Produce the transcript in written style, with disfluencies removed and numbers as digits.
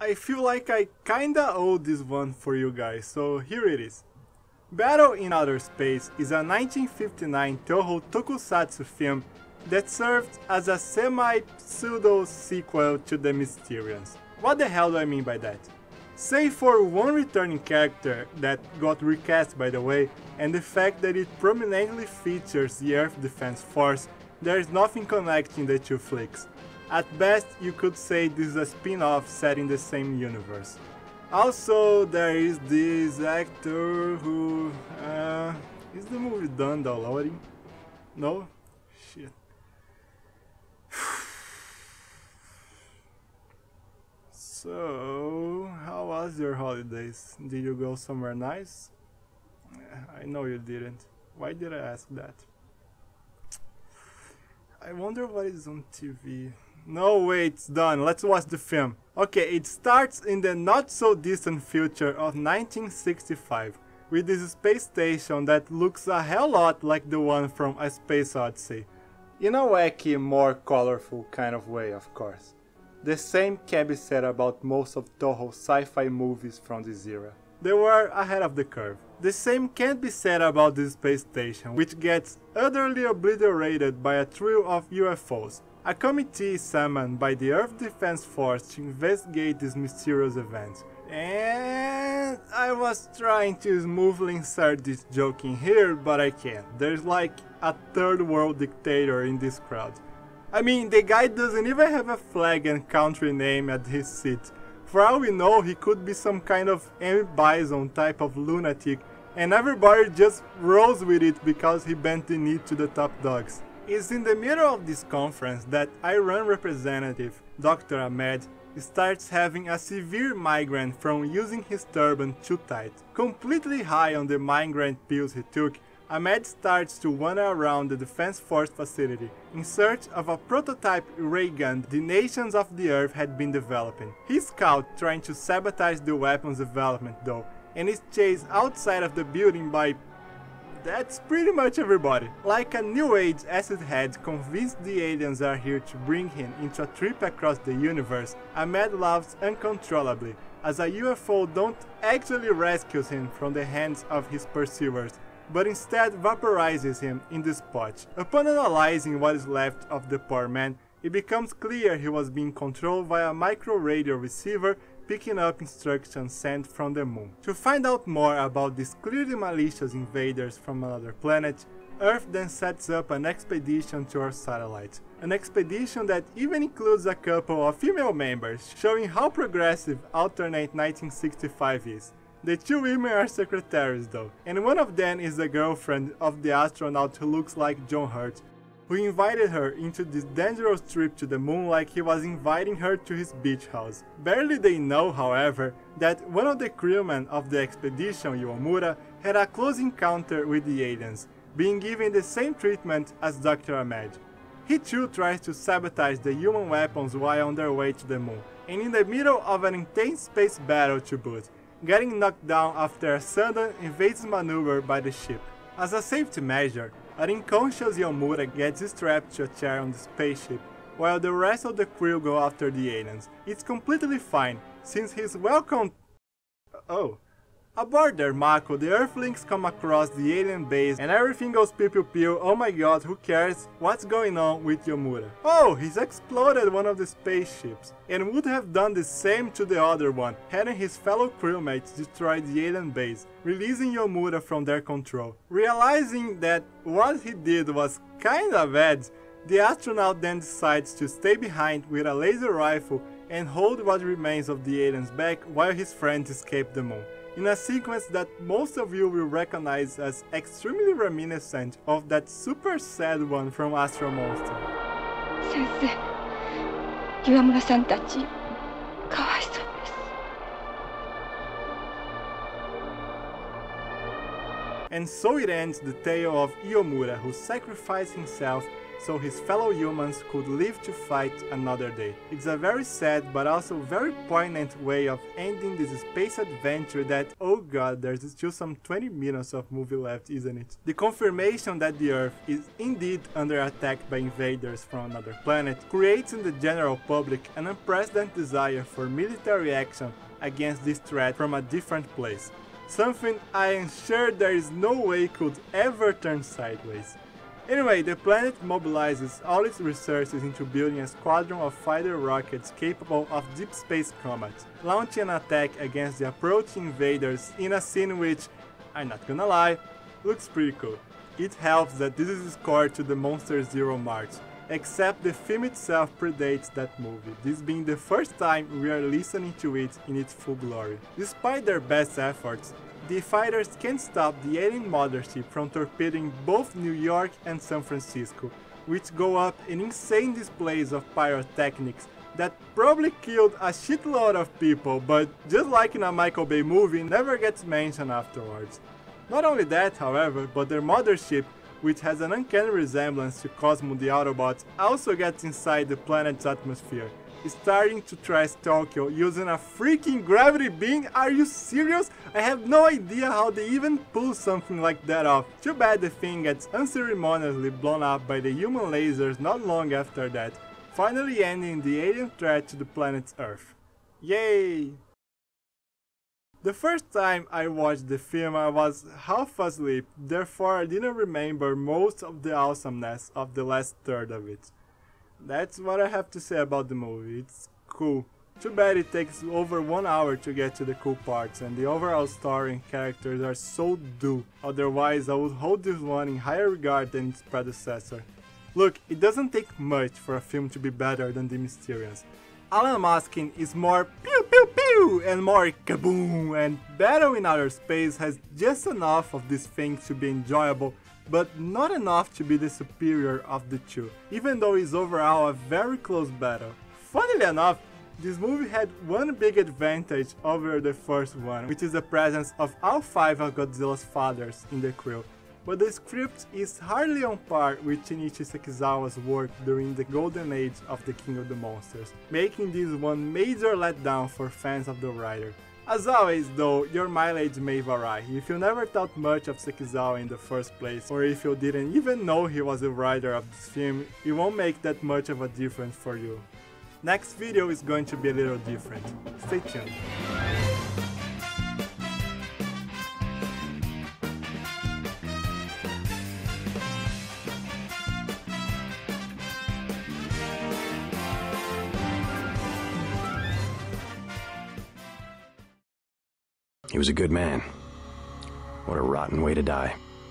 I feel like I kinda owe this one for you guys, so here it is. Battle in Outer Space is a 1959 Toho tokusatsu film that served as a semi-pseudo sequel to the Mysterians. What the hell do I mean by that? Save for one returning character that got recast by the way, and the fact that it prominently features the Earth Defense Force, there is nothing connecting the two flicks. At best, you could say this is a spin-off set in the same universe. Also, there is this actor who... is the movie done downloading? No? Shit. So, how was your holidays? Did you go somewhere nice? I know you didn't. Why did I ask that? I wonder what is on TV. No, wait, it's done. Let's watch the film. Okay, it starts in the not-so-distant future of 1965, with this space station that looks a hell lot like the one from A Space Odyssey. In a wacky, more colorful kind of way, of course. The same can be said about most of Toho's sci-fi movies from this era. They were ahead of the curve. The same can't be said about this space station, which gets utterly obliterated by a trio of UFOs. A committee is summoned by the Earth Defense Force to investigate this mysterious event. And I was trying to smoothly insert this joke in here, but I can't. There's like a third world dictator in this crowd. I mean, the guy doesn't even have a flag and country name at his seat. For all we know, he could be some kind of M. Bison type of lunatic, and everybody just rolls with it because he bent the knee to the top dogs. It's in the middle of this conference that Iran representative, Dr. Ahmed, starts having a severe migraine from using his turban too tight. Completely high on the migraine pills he took, Ahmed starts to wander around the Defense Force facility in search of a prototype ray gun the nations of the Earth had been developing. He's caught trying to sabotage the weapon's development though, and is chased outside of the building by... that's pretty much everybody. Like a new age acid head convinced the aliens are here to bring him into a trip across the universe, Ahmed laughs uncontrollably as a UFO don't actually rescues him from the hands of his pursuers, but instead vaporizes him in the spot. Upon analyzing what is left of the poor man, it becomes clear he was being controlled by a micro radio receiver picking up instructions sent from the moon. To find out more about these clearly malicious invaders from another planet, Earth then sets up an expedition to our satellite. An expedition that even includes a couple of female members, showing how progressive alternate 1965 is. The two women are secretaries though, and one of them is the girlfriend of the astronaut who looks like John Hurt, who invited her into this dangerous trip to the moon like he was inviting her to his beach house. Barely they know, however, that one of the crewmen of the expedition, Yomura, had a close encounter with the aliens, being given the same treatment as Dr. Ahmed. He too tries to sabotage the human weapons while on their way to the moon, and in the middle of an intense space battle to boot, getting knocked down after a sudden evasive maneuver by the ship. As a safety measure, an unconscious Yomura gets strapped to a chair on the spaceship, while the rest of the crew go after the aliens. It's completely fine, since he's welcomed... Oh. Aboard there, Mako, the Earthlings come across the alien base and everything goes pew pew pew. Oh my god, who cares? What's going on with Yomura? Oh, he's exploded one of the spaceships, and would have done the same to the other one, hadn't his fellow crewmates destroyed the alien base, releasing Yomura from their control. Realizing that what he did was kinda bad, the astronaut then decides to stay behind with a laser rifle and hold what remains of the aliens back while his friends escape the moon, in a sequence that most of you will recognize as extremely reminiscent of that super sad one from Astro Monster. 先生、岩村さんたち、かわいそうです。And so it ends the tale of Yomura, who sacrificed himself so his fellow humans could live to fight another day. It's a very sad but also very poignant way of ending this space adventure that, oh god, there's still some 20 minutes of movie left, isn't it? The confirmation that the Earth is indeed under attack by invaders from another planet creates in the general public an unprecedented desire for military action against this threat from a different place. Something I am sure there is no way could ever turn sideways. Anyway, the planet mobilizes all its resources into building a squadron of fighter rockets capable of deep space combat, launching an attack against the approaching invaders in a scene which, I'm not gonna lie, looks pretty cool. It helps that this is scored to the Monster Zero march, except the film itself predates that movie, this being the first time we are listening to it in its full glory. Despite their best efforts, the fighters can't stop the alien mothership from torpedoing both New York and San Francisco, which go up in insane displays of pyrotechnics that probably killed a shitload of people, but just like in a Michael Bay movie, never gets mentioned afterwards. Not only that, however, but their mothership, which has an uncanny resemblance to Cosmo the Autobot, also gets inside the planet's atmosphere, starting to trash Tokyo using a freaking gravity beam. Are you serious? I have no idea how they even pull something like that off. Too bad the thing gets unceremoniously blown up by the human lasers not long after that, finally ending the alien threat to the planet's Earth. Yay! The first time I watched the film I was half asleep, therefore I didn't remember most of the awesomeness of the last third of it. That's what I have to say about the movie. It's cool. Too bad it takes over 1 hour to get to the cool parts, and the overall story and characters are so dull. Otherwise I would hold this one in higher regard than its predecessor. Look, it doesn't take much for a film to be better than The Mysterians. Alan Maskin is more pew pew pew and more kaboom, and Battle in Outer Space has just enough of these things to be enjoyable, but not enough to be the superior of the two, even though it's overall a very close battle. Funnily enough, this movie had one big advantage over the first one, which is the presence of all 5 of Godzilla's fathers in the crew. But the script is hardly on par with Shinichi Sekizawa's work during the golden age of the King of the Monsters, making this one major letdown for fans of the writer. As always though, your mileage may vary. If you never thought much of Sekizawa in the first place, or if you didn't even know he was the writer of this film, it won't make that much of a difference for you. Next video is going to be a little different. Stay tuned. He was a good man. What a rotten way to die.